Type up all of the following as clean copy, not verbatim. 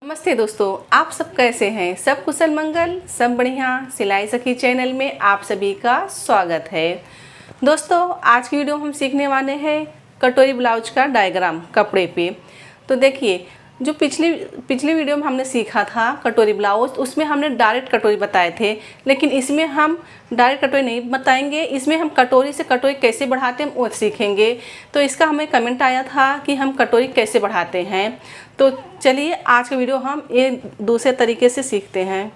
नमस्ते दोस्तों, आप सब कैसे हैं? सब कुशल मंगल, सब बढ़िया। सिलाई सखी चैनल में आप सभी का स्वागत है। दोस्तों, आज की वीडियो हम सीखने वाले हैं कटोरी ब्लाउज का डायग्राम कपड़े पे। तो देखिए, जो पिछली वीडियो में हमने सीखा था कटोरी ब्लाउज, उसमें हमने डायरेक्ट कटोरी बताए थे, लेकिन इसमें हम डायरेक्ट कटोरी नहीं बताएंगे। इसमें हम कटोरी से कटोरी कैसे बढ़ाते हैं वो सीखेंगे। तो इसका हमें कमेंट आया था कि हम कटोरी कैसे बढ़ाते हैं। तो चलिए आज का वीडियो हम ये दूसरे तरीके से सीखते हैं।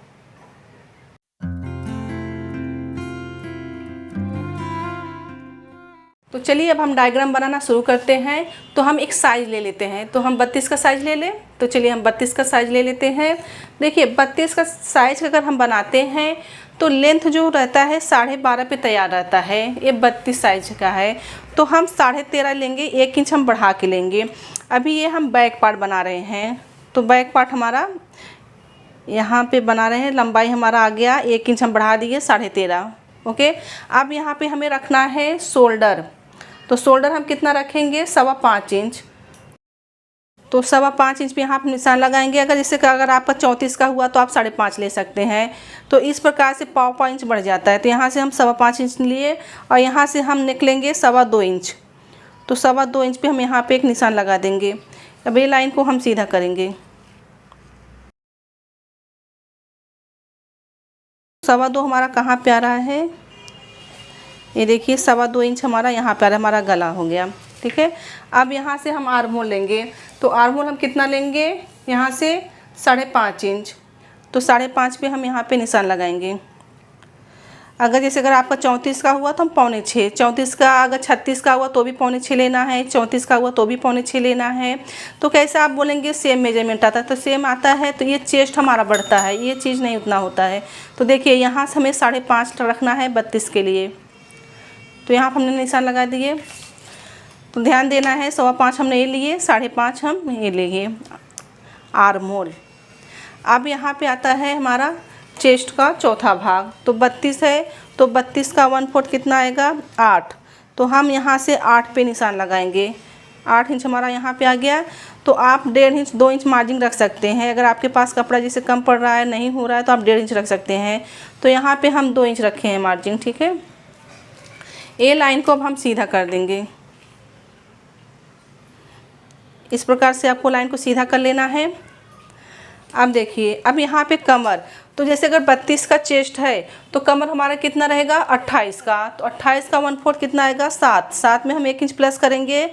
तो चलिए अब हम डायग्राम बनाना शुरू करते हैं। तो हम एक साइज ले लेते हैं। तो हम 32 का साइज ले लें। तो चलिए हम 32 का साइज ले लेते हैं। देखिए 32 का साइज अगर हम बनाते हैं तो लेंथ जो रहता है 12.5 पे तैयार रहता है। ये 32 साइज का है तो हम 13.5 लेंगे, 1 इंच हम बढ़ा के लेंगे। अभी ये हम बैक पार्ट बना रहे हैं। तो बैक पार्ट हमारा यहाँ पे बना रहे हैं। लंबाई हमारा आ गया 1 इंच हम बढ़ा दिए 13.5। ओके, अब यहाँ पे हमें रखना है शोल्डर। तो शोल्डर हम कितना रखेंगे? 5.25 इंच। तो 5.25 इंच पे यहाँ पर निशान लगाएंगे। अगर जैसे कि अगर आपका 34 का हुआ तो आप 5.5 ले सकते हैं। तो इस प्रकार से 1.25 इंच बढ़ जाता है। तो यहाँ से हम 5.25 इंच लिए और यहाँ से हम निकलेंगे 2.25 इंच। तो 2.25 इंच पे हम यहाँ पे एक निशान लगा देंगे। अब ये लाइन को हम सीधा करेंगे। 2.25 हमारा कहाँ पे आ रहा है? ये देखिए 2.25 इंच हमारा यहाँ पे आ रहा है। हमारा गला हो गया। ठीक है, अब यहाँ से हम आर्म होल लेंगे। तो आर्म होल हम कितना लेंगे? यहाँ से 5.5 इंच। तो 5.5 पे हम यहाँ पे निशान लगाएंगे। अगर जैसे अगर आपका 34 का हुआ तो हम 5.25, 34 का अगर 36 का हुआ तो भी 5.25 लेना है, 34 का हुआ तो भी 5.25 लेना है। तो कैसे आप बोलेंगे सेम मेजरमेंट आता है? तो सेम आता है तो ये चेस्ट हमारा बढ़ता है, ये चीज़ नहीं उतना होता है। तो देखिए यहाँ से हमें 5.5 रखना है 32 के लिए। तो यहाँ पर हमने निशान लगा दिए। तो ध्यान देना है 5.25 हमने ये लिए, 5.5 हम ये लिए आर्म होल। अब यहाँ पे आता है हमारा चेस्ट का चौथा भाग। तो 32 है तो 32 का 1/4 कितना आएगा? 8। तो हम यहाँ से 8 पे निशान लगाएंगे। 8 इंच हमारा यहाँ पे आ गया। तो आप 1.5 इंच 2 इंच मार्जिन रख सकते हैं। अगर आपके पास कपड़ा जैसे कम पड़ रहा है, नहीं हो रहा है, तो आप 1.5 इंच रख सकते हैं। तो यहाँ पे हम 2 इंच रखे हैं मार्जिन। ठीक है, ये लाइन को अब हम सीधा कर देंगे। इस प्रकार से आपको लाइन को सीधा कर लेना है। अब देखिए, अब यहाँ पे कमर। तो जैसे अगर 32 का चेस्ट है तो कमर हमारा कितना रहेगा? 28 का। तो 28 का 1/4 कितना आएगा? 7। 7 में हम 1 इंच प्लस करेंगे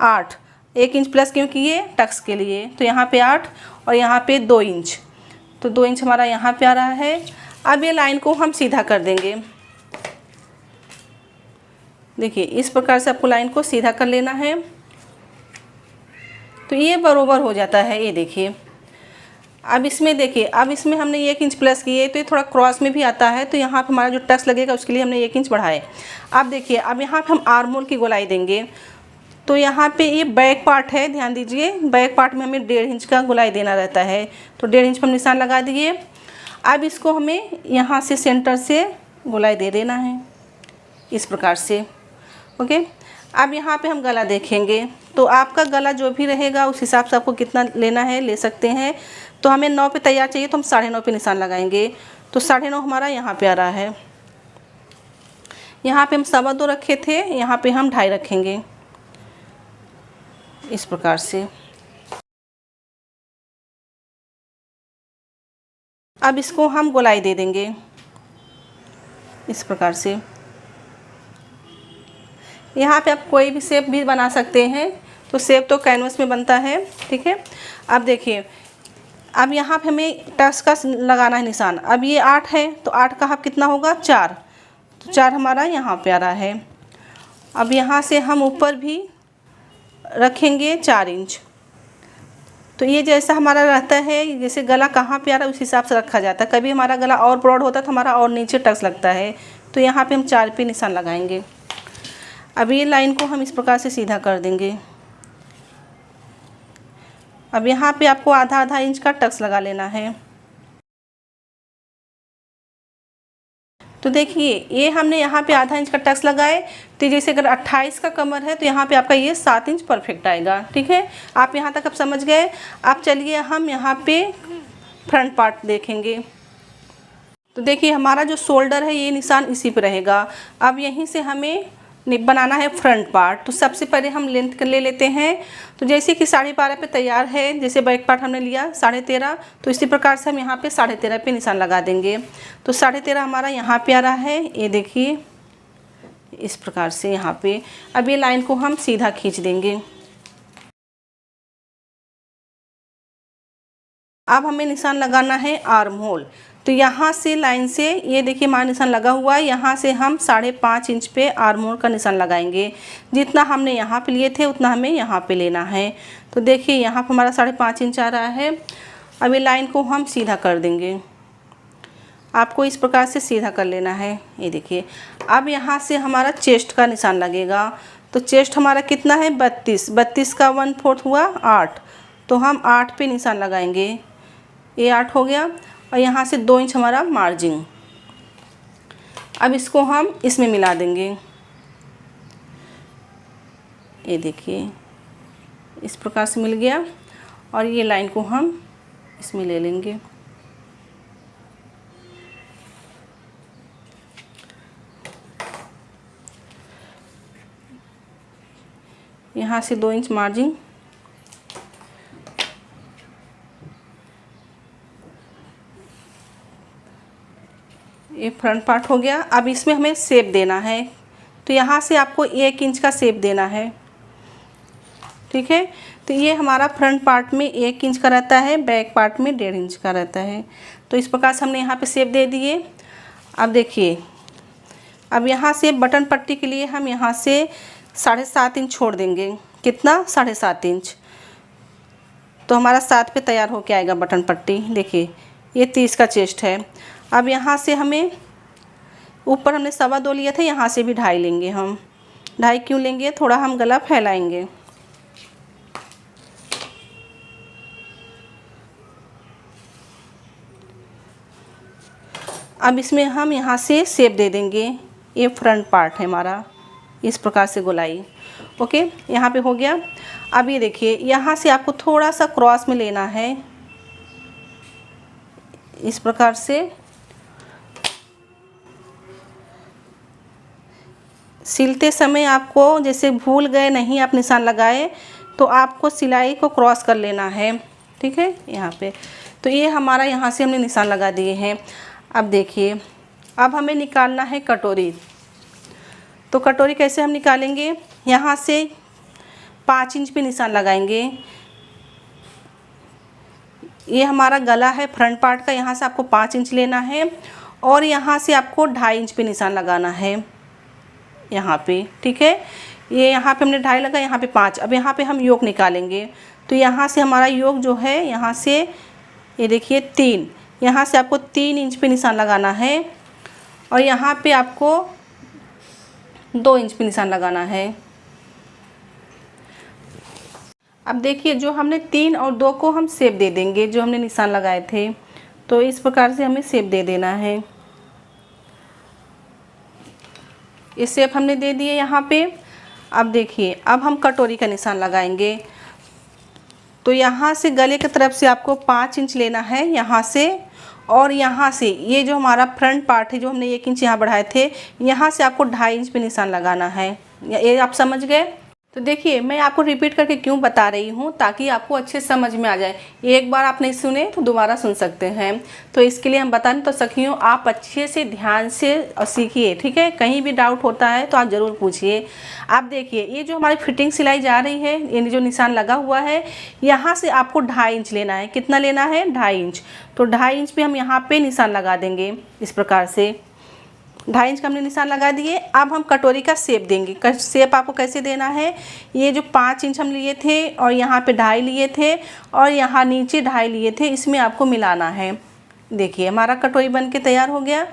8। 1 इंच प्लस क्यों किए? टक्स के लिए। तो यहाँ पे 8 और यहाँ पे 2 इंच। तो 2 इंच हमारा यहाँ पे आ रहा है। अब ये लाइन को हम सीधा कर देंगे। देखिए इस प्रकार से आपको लाइन को सीधा कर लेना है। तो ये बरोबर हो जाता है। ये देखिए, अब इसमें देखिए, अब इसमें हमने 1 इंच प्लस किए तो ये थोड़ा क्रॉस में भी आता है। तो यहाँ पे हमारा जो टक्स लगेगा उसके लिए हमने 1 इंच बढ़ाए। अब देखिए, अब यहाँ पे हम आर्म होल की गोलाई देंगे। तो यहाँ पे ये बैक पार्ट है, ध्यान दीजिए, बैक पार्ट में हमें 1.5 इंच का गोलाई देना रहता है। तो 1.5 इंच पर हम निशान लगा दिए। अब इसको हमें यहाँ से सेंटर से गोलाई दे देना है इस प्रकार से। ओके, अब यहाँ पे हम गला देखेंगे। तो आपका गला जो भी रहेगा उस हिसाब से आपको कितना लेना है ले सकते हैं। तो हमें 9 पे तैयार चाहिए तो हम 9.5 पे निशान लगाएंगे। तो 9.5 हमारा यहाँ पे आ रहा है। यहाँ पे हम 2.25 रखे थे, यहाँ पे हम 2.5 रखेंगे इस प्रकार से। अब इसको हम गोलाई दे देंगे इस प्रकार से। यहाँ पे आप कोई भी शेप भी बना सकते हैं। तो शेप तो कैनवस में बनता है। ठीक है, अब देखिए, अब यहाँ पे हमें टक्स का लगाना है निशान। अब ये 8 है तो 8 का हाफ कितना होगा? 4। तो 4 हमारा यहाँ पे आ रहा है। अब यहाँ से हम ऊपर भी रखेंगे 4 इंच। तो ये जैसा हमारा रहता है, जैसे गला कहाँ पे आ रहा है उस हिसाब से रखा जाता है। कभी हमारा गला और ब्रॉड होता है तो हमारा और नीचे टक्स लगता है। तो यहाँ पे हम 4 पे निशान लगाएंगे। अब ये लाइन को हम इस प्रकार से सीधा कर देंगे। अब यहाँ पे आपको आधा इंच का टक्स लगा लेना है। तो देखिए ये हमने यहाँ पे आधा इंच का टक्स लगाए, तो जैसे अगर 28 का कमर है तो यहाँ पे आपका ये 7 इंच परफेक्ट आएगा। ठीक है, आप यहाँ तक अब समझ गए। अब चलिए हम यहाँ पे फ्रंट पार्ट देखेंगे। तो देखिए हमारा जो शोल्डर है ये निशान इसी पे रहेगा। अब यहीं से हमें बनाना है फ्रंट पार्ट। तो सबसे पहले हम लेंथ ले लेते हैं। तो जैसे कि 12.5 पे तैयार है, जैसे बैक पार्ट हमने लिया 13.5, तो इसी प्रकार से हम यहाँ पे 13.5 पे निशान लगा देंगे। तो 13.5 हमारा यहाँ पे आ रहा है, ये देखिए इस प्रकार से यहाँ पे। अब ये लाइन को हम सीधा खींच देंगे। अब हमें निशान लगाना है आर्म होल। तो यहाँ से लाइन से ये देखिए हमारा निशान लगा हुआ है, यहाँ से हम 5.5 इंच पे आर्म होल का निशान लगाएंगे। जितना हमने यहाँ पे लिए थे उतना हमें यहाँ पे लेना है। तो देखिए यहाँ पे हमारा 5.5 इंच आ रहा है। अब ये लाइन को हम सीधा कर देंगे। आपको इस प्रकार से सीधा कर लेना है, ये देखिए। अब यहाँ से हमारा चेस्ट का निशान लगेगा। तो चेस्ट हमारा कितना है 32 का 1/4 हुआ 8, तो हम 8 पे निशान लगाएंगे। ये 8 हो गया और यहाँ से 2 इंच हमारा मार्जिन। अब इसको हम इसमें मिला देंगे, ये देखिए इस प्रकार से मिल गया। और ये लाइन को हम इसमें ले लेंगे। यहाँ से 2 इंच मार्जिन। ये फ्रंट पार्ट हो गया। अब इसमें हमें शेप देना है। तो यहाँ से आपको 1 इंच का शेप देना है। ठीक है, तो ये हमारा फ्रंट पार्ट में 1 इंच का रहता है, बैक पार्ट में 1.5 इंच का रहता है। तो इस प्रकार से हमने यहाँ पे शेप दे दिए। अब देखिए, अब यहाँ से बटन पट्टी के लिए हम यहाँ से 7.5 इंच छोड़ देंगे। कितना 7.5 इंच। तो हमारा 7 पे तैयार होके आएगा बटन पट्टी। देखिए ये 30 का चेस्ट है। अब यहाँ से हमें ऊपर हमने 2.25 लिया था, यहाँ से भी 2.5 लेंगे हम। 2.5 क्यों लेंगे, थोड़ा हम गला फैलाएंगे। अब इसमें हम यहाँ से शेप दे देंगे। ये फ्रंट पार्ट है हमारा, इस प्रकार से गोलाई। ओके, यहाँ पे हो गया। अब ये देखिए यहाँ से आपको थोड़ा सा क्रॉस में लेना है, इस प्रकार से। सिलते समय आपको जैसे भूल गए नहीं आप निशान लगाए, तो आपको सिलाई को क्रॉस कर लेना है। ठीक है, यहाँ पे। तो ये हमारा यहाँ से हमने निशान लगा दिए हैं। अब देखिए, अब हमें निकालना है कटोरी। तो कटोरी कैसे हम निकालेंगे, यहाँ से 5 इंच पे निशान लगाएंगे। ये हमारा गला है फ्रंट पार्ट का, यहाँ से आपको 5 इंच लेना है और यहाँ से आपको 2.5 इंच पे निशान लगाना है, यहाँ पे। ठीक है, ये यहाँ पे हमने 2.5 लगा, यहाँ पे 5। अब यहाँ पे हम योक निकालेंगे। तो यहाँ से हमारा योक जो है, यहाँ से ये देखिए 3, यहाँ से आपको 3 इंच पे निशान लगाना है और यहाँ पे आपको 2 इंच पे निशान लगाना है। अब देखिए जो हमने 3 और 2 को हम शेप दे देंगे, जो हमने निशान लगाए थे। तो इस प्रकार से हमें शेप दे देना है। ये शेप हमने दे दिए यहाँ पे। अब देखिए, अब हम कटोरी का निशान लगाएंगे। तो यहाँ से गले की तरफ से आपको 5 इंच लेना है यहाँ से, और यहाँ से ये जो हमारा फ्रंट पार्ट है, जो हमने 1 इंच यहाँ बढ़ाए थे, यहाँ से आपको 2.5 इंच पे निशान लगाना है। ये आप समझ गए। तो देखिए मैं आपको रिपीट करके क्यों बता रही हूँ, ताकि आपको अच्छे समझ में आ जाए। एक बार आप नहीं सुने तो दोबारा सुन सकते हैं। तो इसके लिए हम बताएं तो सखियों, आप अच्छे से ध्यान से सीखिए। ठीक है, कहीं भी डाउट होता है तो आप ज़रूर पूछिए। आप देखिए ये जो हमारी फिटिंग सिलाई जा रही है, ये जो निशान लगा हुआ है, यहाँ से आपको 2.5 इंच लेना है। कितना लेना है, 2.5 इंच। तो 2.5 इंच पे हम यहाँ पे निशान लगा देंगे इस प्रकार से। 2.5 इंच का हमने निशान लगा दिए। अब हम कटोरी का शेप देंगे। शेप आपको कैसे देना है, ये जो 5 इंच हम लिए थे और यहाँ पे 2.5 लिए थे और यहाँ नीचे 2.5 लिए थे, इसमें आपको मिलाना है। देखिए हमारा कटोरी बन के तैयार हो गया।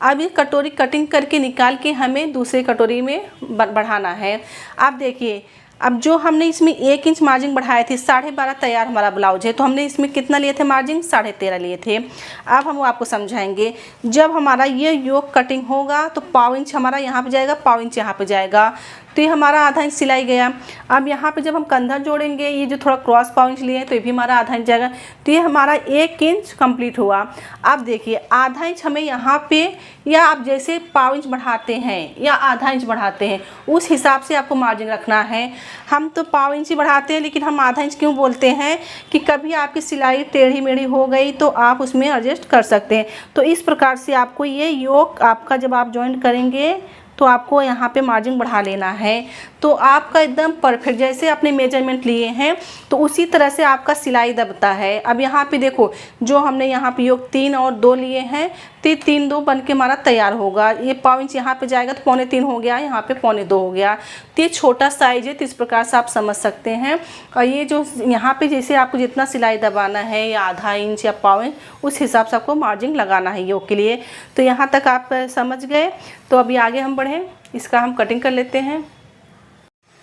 अब ये कटोरी कटिंग करके निकाल के हमें दूसरे कटोरी में बढ़ाना है। आप देखिए, अब जो हमने इसमें 1 इंच मार्जिन बढ़ाए थे, 12.5 तैयार हमारा ब्लाउज है, तो हमने इसमें कितना लिए थे मार्जिन, 13.5 लिए थे। अब हम आपको समझाएंगे, जब हमारा ये योक कटिंग होगा तो पाव इंच हमारा यहाँ पे जाएगा, पाव इंच यहाँ पे जाएगा, तो ये हमारा आधा इंच सिलाई गया। अब यहाँ पे जब हम कंधा जोड़ेंगे, ये जो थोड़ा क्रॉस पाव इंच लिए हैं तो ये भी हमारा आधा इंच जाएगा, तो ये हमारा 1 इंच कंप्लीट हुआ। अब देखिए आधा इंच हमें यहाँ पे, या आप जैसे पाव इंच बढ़ाते हैं या आधा इंच बढ़ाते हैं उस हिसाब से आपको मार्जिन रखना है। हम तो पाव इंच ही बढ़ाते हैं, लेकिन हम आधा इंच क्यों बोलते हैं कि कभी आपकी सिलाई टेढ़ी मेढ़ी हो गई तो आप उसमें एडजस्ट कर सकते हैं। तो इस प्रकार से आपको ये योक आपका जब आप जॉइंट करेंगे तो आपको यहाँ पे मार्जिन बढ़ा लेना है, तो आपका एकदम परफेक्ट जैसे आपने मेजरमेंट लिए हैं तो उसी तरह से आपका सिलाई दबता है। अब यहाँ पे देखो, जो हमने यहाँ पे योग 3 और 2 लिए हैं, तो 3 2 बन के हमारा तैयार होगा। ये पाव इंच यहाँ पे जाएगा तो 3.25 हो गया, यहाँ पे 2.25 हो गया। तो ये छोटा साइज है, तो इस प्रकार से आप समझ सकते हैं। और ये जो यहाँ पे जैसे आपको जितना सिलाई दबाना है, या आधा इंच या पाव इंच, उस हिसाब से आपको मार्जिन लगाना है योग के लिए। तो यहाँ तक आप समझ गए। तो अभी आगे हम बढ़ें, इसका हम कटिंग कर लेते हैं।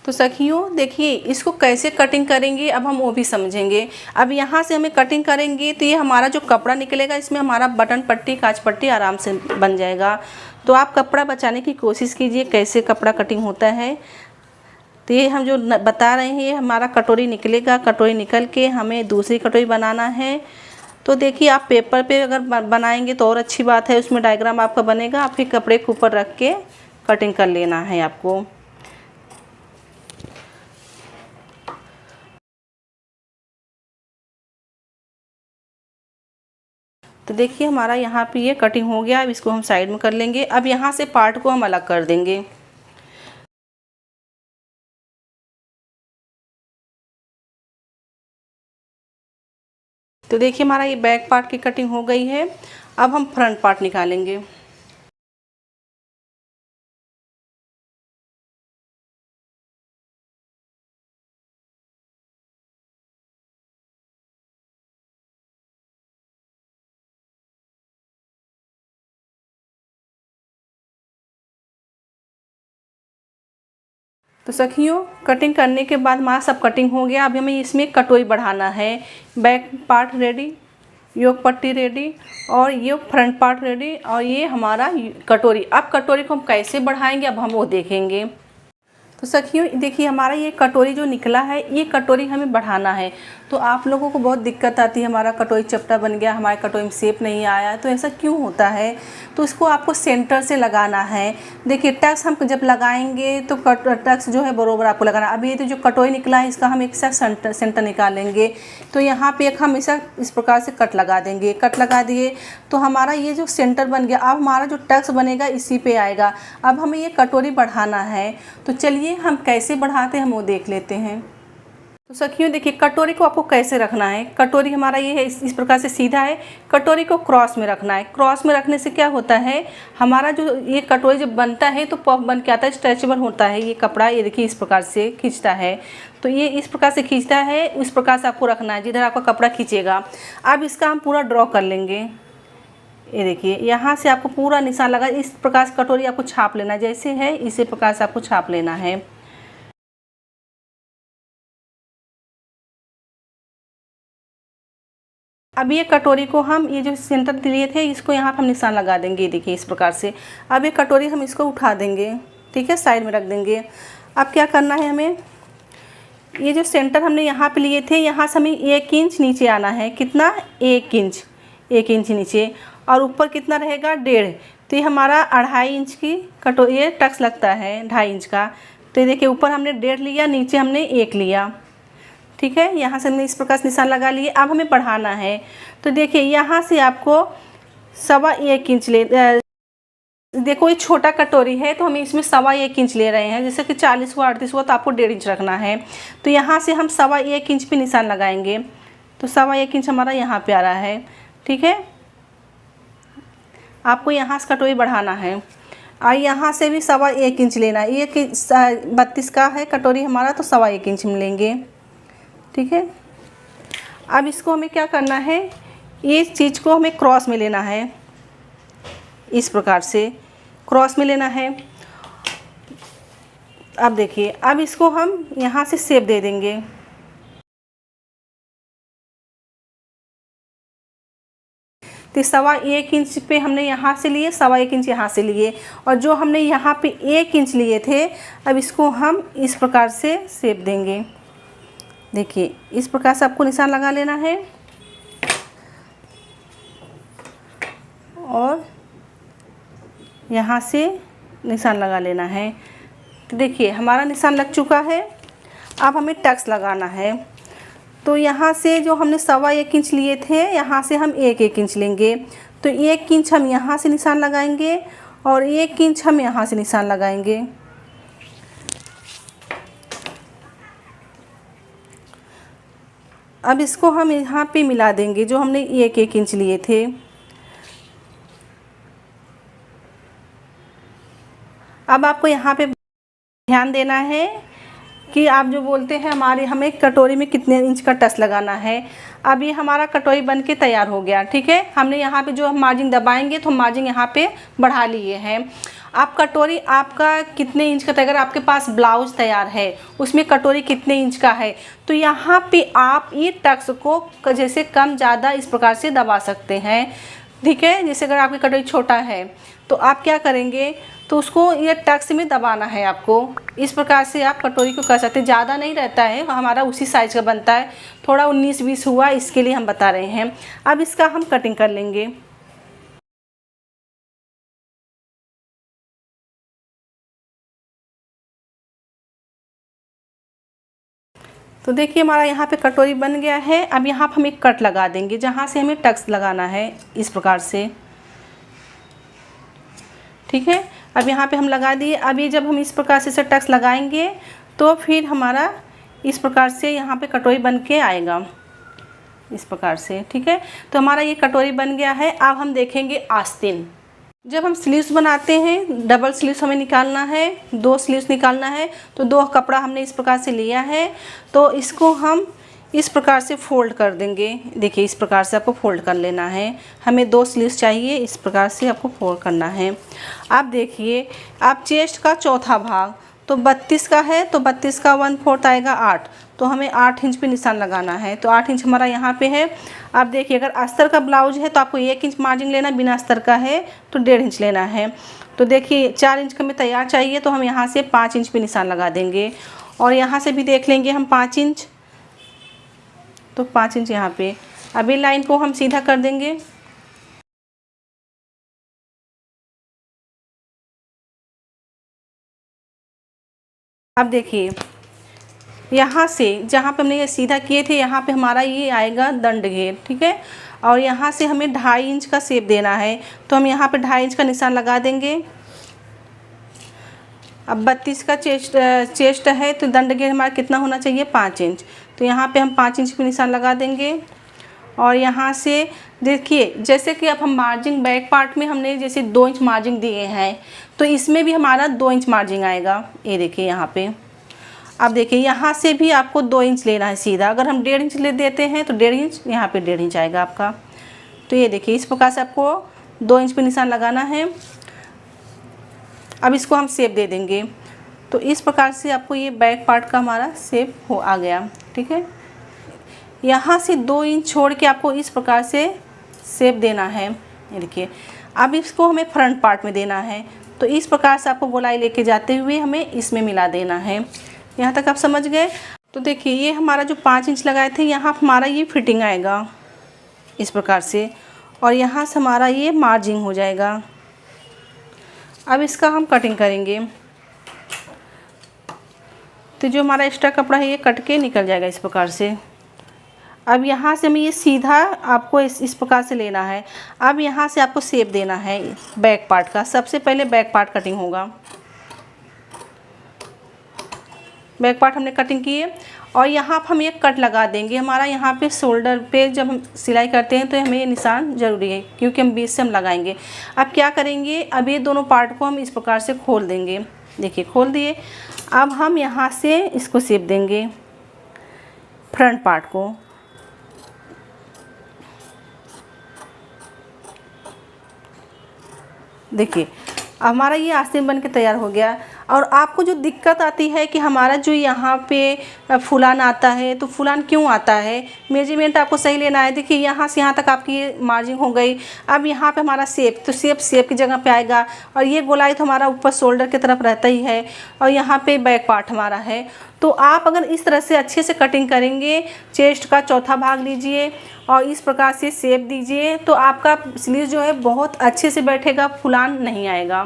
तो सखियों देखिए, इसको कैसे कटिंग करेंगे अब हम वो भी समझेंगे। अब यहाँ से हमें कटिंग करेंगे तो ये हमारा जो कपड़ा निकलेगा, इसमें हमारा बटन पट्टी काज पट्टी आराम से बन जाएगा। तो आप कपड़ा बचाने की कोशिश कीजिए, कैसे कपड़ा कटिंग होता है। तो ये हम जो बता रहे हैं, ये हमारा कटोरी निकलेगा, कटोरी निकल के हमें दूसरी कटोरी बनाना है। तो देखिए, आप पेपर पे अगर बनाएंगे तो और अच्छी बात है, उसमें डायग्राम आपका बनेगा। आपके कपड़े के ऊपर रख के कटिंग कर लेना है आपको। तो देखिए हमारा यहाँ पे ये कटिंग हो गया। अब इसको हम साइड में कर लेंगे। अब यहाँ से पार्ट को हम अलग कर देंगे। तो देखिए हमारा ये बैक पार्ट की कटिंग हो गई है। अब हम फ्रंट पार्ट निकालेंगे। तो सखियों, कटिंग करने के बाद हमारा सब कटिंग हो गया। अब हमें इसमें कटोरी बढ़ाना है। बैक पार्ट रेडी, योक पट्टी रेडी, और ये फ्रंट पार्ट रेडी, और ये हमारा कटोरी। अब कटोरी को हम कैसे बढ़ाएंगे अब हम वो देखेंगे। तो सखियों देखिए, हमारा ये कटोरी जो निकला है, ये कटोरी हमें बढ़ाना है। तो आप लोगों को बहुत दिक्कत आती है, हमारा कटोरी चपटा बन गया, हमारे कटोरी में शेप नहीं आया, तो ऐसा क्यों होता है। तो इसको आपको सेंटर से लगाना है। देखिए टक्स हम जब लगाएंगे तो टक्स जो है बरोबर आपको लगाना। अभी ये तो जो कटोरी निकला है, इसका हम एक सा सेंटर निकालेंगे। तो यहाँ पे एक हम इस प्रकार से कट लगा देंगे। कट लगा दिए तो हमारा ये जो सेंटर बन गया। अब हमारा जो टक्स बनेगा इसी पे आएगा। अब हमें ये कटोरी बढ़ाना है। तो चलिए हम कैसे बढ़ाते हैं हम वो देख लेते हैं। तो सखियों देखिए, कटोरी को आपको कैसे रखना है। कटोरी हमारा ये है, इस प्रकार से सीधा है। कटोरी को क्रॉस में रखना है। क्रॉस में रखने से क्या होता है, हमारा जो ये कटोरी जब बनता है तो पफ बन के आता है, स्ट्रेचेबल होता है ये कपड़ा। ये देखिए इस प्रकार से खींचता है। तो ये इस प्रकार से खींचता है, उस प्रकार से आपको रखना है जिधर आपका कपड़ा खींचेगा। अब इसका हम पूरा ड्रॉ कर लेंगे। ये देखिए यहाँ से आपको पूरा निशान लगा, इस प्रकार से कटोरी आपको छाप लेना है। जैसे है इसी प्रकार से आपको छाप लेना है। अब ये कटोरी को हम, ये जो सेंटर लिए थे, इसको यहाँ पर हम निशान लगा देंगे। देखिए इस प्रकार से। अब ये कटोरी हम इसको उठा देंगे, ठीक है, साइड में रख देंगे। अब क्या करना है, हमें ये जो सेंटर हमने यहाँ पे लिए थे, यहाँ से हमें 1 इंच नीचे आना है। कितना, 1 इंच, 1 इंच नीचे। और ऊपर कितना रहेगा, 1.5। तो ये हमारा 2.5 इंच की कटोरी, ये टक्स लगता है 2.5 इंच का। तो ये देखिए ऊपर हमने 1.5 लिया, नीचे हमने 1 लिया, ठीक है। यहाँ से हमने इस प्रकार से निशान लगा लिए। अब हमें बढ़ाना है। तो देखिए यहाँ से आपको 1.25 इंच देखो ये छोटा कटोरी है तो हम इसमें 1.25 इंच ले रहे हैं। जैसे कि 40 हुआ, 38 हुआ, तो आपको 1.5 इंच रखना है। तो यहाँ से हम 1.25 इंच पे निशान लगाएंगे। तो 1.25 इंच हमारा यहाँ पे आ रहा है, ठीक है। आपको यहाँ से कटोरी बढ़ाना है और यहाँ से भी 1.25 इंच लेना है। ये 32 का है कटोरी हमारा, तो 1.25 इंच हम लेंगे, ठीक है। अब इसको हमें क्या करना है, इस चीज़ को हमें क्रॉस में लेना है। इस प्रकार से क्रॉस में लेना है। अब देखिए, अब इसको हम यहाँ से शेप दे देंगे। तो 1.25 इंच पे हमने यहाँ से लिए, 1.25 इंच यहाँ से लिए, और जो हमने यहाँ पे 1 इंच लिए थे, अब इसको हम इस प्रकार से शेप देंगे। देखिए, इस प्रकार से आपको निशान लगा लेना है और यहाँ से निशान लगा लेना है। तो देखिए, हमारा निशान लग चुका है। अब हमें टक्स लगाना है। तो यहाँ से जो हमने 1.25 इंच लिए थे, यहाँ से हम 1 इंच लेंगे। तो 1 इंच हम यहाँ से निशान लगाएंगे और 1 इंच हम यहाँ से निशान लगाएंगे। अब इसको हम यहाँ पे मिला देंगे जो हमने 1 इंच लिए थे। अब आपको यहाँ पे ध्यान देना है कि आप जो बोलते हैं हमें कटोरी में कितने इंच का टक्स लगाना है। अब ये हमारा कटोरी बन के तैयार हो गया, ठीक है। हमने यहाँ पे जो हम मार्जिन दबाएंगे तो हम मार्जिन यहाँ पे बढ़ा लिए हैं। आप कटोरी आपका कितने इंच का, अगर आपके पास ब्लाउज तैयार है उसमें कटोरी कितने इंच का है, तो यहाँ पे आप ये टक्स को जैसे कम ज़्यादा इस प्रकार से दबा सकते हैं, ठीक है। जैसे अगर आपकी कटोरी छोटा है तो आप क्या करेंगे, तो उसको ये टक्स में दबाना है आपको। इस प्रकार से आप कटोरी को कर सकते हैं। ज़्यादा नहीं रहता है, हमारा उसी साइज़ का बनता है, थोड़ा 19-20 हुआ, इसके लिए हम बता रहे हैं। अब इसका हम कटिंग कर लेंगे। तो देखिए, हमारा यहाँ पे कटोरी बन गया है। अब यहाँ पर हम एक कट लगा देंगे जहाँ से हमें टक्स लगाना है, इस प्रकार से, ठीक है। अब यहाँ पे हम लगा दिए। अब ये जब हम इस प्रकार से टक्स लगाएंगे तो फिर हमारा इस प्रकार से यहाँ पे कटोरी बन के आएगा, इस प्रकार से, ठीक है। तो हमारा ये कटोरी बन गया है। अब हम देखेंगे आस्तीन। जब हम स्लीव्स बनाते हैं, डबल स्लीव्स हमें निकालना है, 2 स्लीव्स निकालना है। तो 2 कपड़ा हमने इस प्रकार से लिया है, तो इसको हम इस प्रकार से फोल्ड कर देंगे। देखिए, इस प्रकार से आपको फोल्ड कर लेना है। हमें 2 स्लीव्स चाहिए, इस प्रकार से आपको फोल्ड करना है। अब देखिए, आप चेस्ट का चौथा भाग तो 32 का है, तो 32 का 1/4 आएगा 8, तो हमें 8 इंच पे निशान लगाना है। तो 8 इंच हमारा यहाँ पे है। अब देखिए, अगर अस्तर का ब्लाउज है तो आपको 1 इंच मार्जिन लेना, बिना अस्तर का है तो 1.5 इंच लेना है। तो देखिए, 4 इंच का हमें तैयार चाहिए, तो हम यहाँ से 5 इंच पे निशान लगा देंगे। और यहाँ से भी देख लेंगे हम 5 इंच, तो 5 इंच यहाँ पे। अभी लाइन को हम सीधा कर देंगे। अब देखिए, यहाँ से जहाँ पे हमने ये सीधा किए थे, यहाँ पे हमारा ये आएगा दंड घेर, ठीक है। और यहाँ से हमें 2.5 इंच का शेप देना है, तो हम यहाँ पे 2.5 इंच का निशान लगा देंगे। अब 32 का चेस्ट है, तो दंड घेर हमारा कितना होना चाहिए, 5 इंच। तो यहाँ पे हम 5 इंच पे निशान लगा देंगे। और यहाँ से देखिए, जैसे कि अब हम मार्जिन बैक पार्ट में हमने जैसे 2 इंच मार्जिन दिए हैं, तो इसमें भी हमारा 2 इंच मार्जिन आएगा। ये देखिए यहाँ पे। अब देखिए, यहाँ से भी आपको 2 इंच लेना है सीधा। अगर हम 1.5 इंच ले देते हैं तो 1.5 इंच, यहाँ पे 1.5 इंच आएगा आपका। तो ये देखिए, इस प्रकार से आपको 2 इंच पे निशान लगाना है। अब इसको हम शेप दे देंगे। तो इस प्रकार से आपको ये बैक पार्ट का हमारा शेप आ गया, ठीक है। यहाँ से 2 इंच छोड़ के आपको इस प्रकार से शेप देना है। ये देखिए, अब इसको हमें फ्रंट पार्ट में देना है। तो इस प्रकार से आपको गोलाई लेके जाते हुए हमें इसमें मिला देना है। यहाँ तक आप समझ गए। तो देखिए, ये हमारा जो 5 इंच लगाए थे, यहाँ हमारा ये फिटिंग आएगा इस प्रकार से, और यहाँ से हमारा ये मार्जिन हो जाएगा। अब इसका हम कटिंग करेंगे। तो जो हमारा एक्स्ट्रा कपड़ा है ये कट के निकल जाएगा इस प्रकार से। अब यहाँ से हमें ये सीधा आपको इस प्रकार से लेना है। अब यहाँ से आपको शेप देना है बैक पार्ट का। सबसे पहले बैक पार्ट कटिंग होगा। बैक पार्ट हमने कटिंग की है, और यहाँ पर हम एक कट लगा देंगे। हमारा यहाँ पे शोल्डर पे जब हम सिलाई करते हैं तो हमें ये निशान ज़रूरी है, क्योंकि हम बीच से हम लगाएंगे। अब क्या करेंगे, अब ये दोनों पार्ट को हम इस प्रकार से खोल देंगे। देखिए, खोल दिए। अब हम यहाँ से इसको शेप देंगे फ्रंट पार्ट को। देखिए, हमारा ये आस्तीन बन के तैयार हो गया। और आपको जो दिक्कत आती है कि हमारा जो यहाँ पे फुलान आता है, तो फुलान क्यों आता है, मेजरमेंट आपको सही लेना है। देखिए यहाँ से यहाँ तक आपकी मार्जिन हो गई। अब यहाँ पे हमारा शेप, तो शेप की जगह पे आएगा, और ये गोलाई तो हमारा ऊपर शोल्डर की तरफ रहता ही है, और यहाँ पे बैक पार्ट हमारा है। तो आप अगर इस तरह से अच्छे से कटिंग करेंगे, चेस्ट का चौथा भाग लीजिए और इस प्रकार से शेप दीजिए, तो आपका स्लीव जो है बहुत अच्छे से बैठेगा, फुलान नहीं आएगा।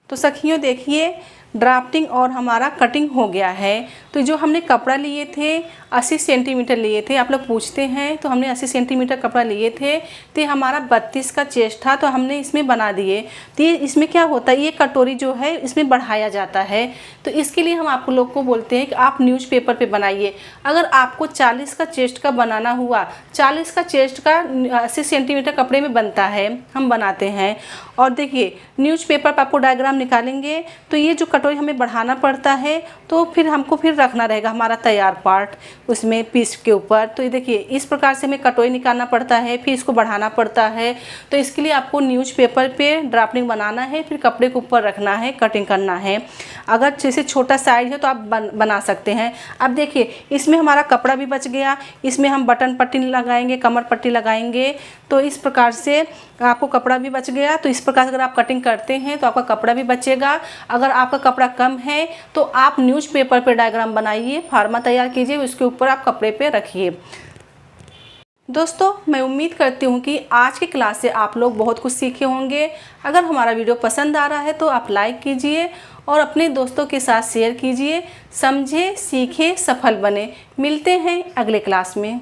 तो सखियों देखिए, ड्राफ्टिंग और हमारा कटिंग हो गया है। तो जो हमने कपड़ा लिए थे 80 सेंटीमीटर लिए थे, आप लोग पूछते हैं, तो हमने 80 सेंटीमीटर कपड़ा लिए थे, तो हमारा 32 का चेस्ट था, तो हमने इसमें बना दिए। तो इसमें क्या होता है, ये कटोरी जो है इसमें बढ़ाया जाता है। तो इसके लिए हम आप लोग को बोलते हैं कि आप न्यूज़पेपर पे बनाइए। अगर आपको 40 का चेस्ट का बनाना हुआ, 40 का चेस्ट का 80 सेंटीमीटर कपड़े में बनता है, हम बनाते हैं। और देखिए न्यूज़पेपर पर आपको डायग्राम निकालेंगे, तो ये जो कटोरी हमें बढ़ाना पड़ता है, तो फिर हमको फिर रखना रहेगा हमारा तैयार पार्ट उसमें पीस के ऊपर। तो ये देखिए इस प्रकार से हमें कटोरी निकालना पड़ता है, फिर इसको बढ़ाना पड़ता है। तो इसके लिए आपको न्यूज़पेपर पे ड्राफ्टिंग बनाना है, फिर कपड़े के ऊपर रखना है, कटिंग करना है। अगर जैसे छोटा साइज है तो आप बना सकते हैं। अब देखिए इसमें हमारा कपड़ा भी बच गया, इसमें हम बटन पट्टी लगाएंगे, कमर पट्टी लगाएंगे, तो इस प्रकार से आपको कपड़ा भी बच गया। तो इस प्रकार से अगर आप कटिंग करते हैं तो आपका कपड़ा भी बचेगा। अगर आपका कपड़ा कम है तो आप न्यूज़पेपर पे डायग्राम बनाइए, फार्मा तैयार कीजिए, उसके ऊपर आप कपड़े पे रखिए। दोस्तों मैं उम्मीद करती हूँ कि आज की क्लास से आप लोग बहुत कुछ सीखे होंगे। अगर हमारा वीडियो पसंद आ रहा है तो आप लाइक कीजिए और अपने दोस्तों के साथ शेयर कीजिए। समझे, सीखे, सफल बने। मिलते हैं अगले क्लास में।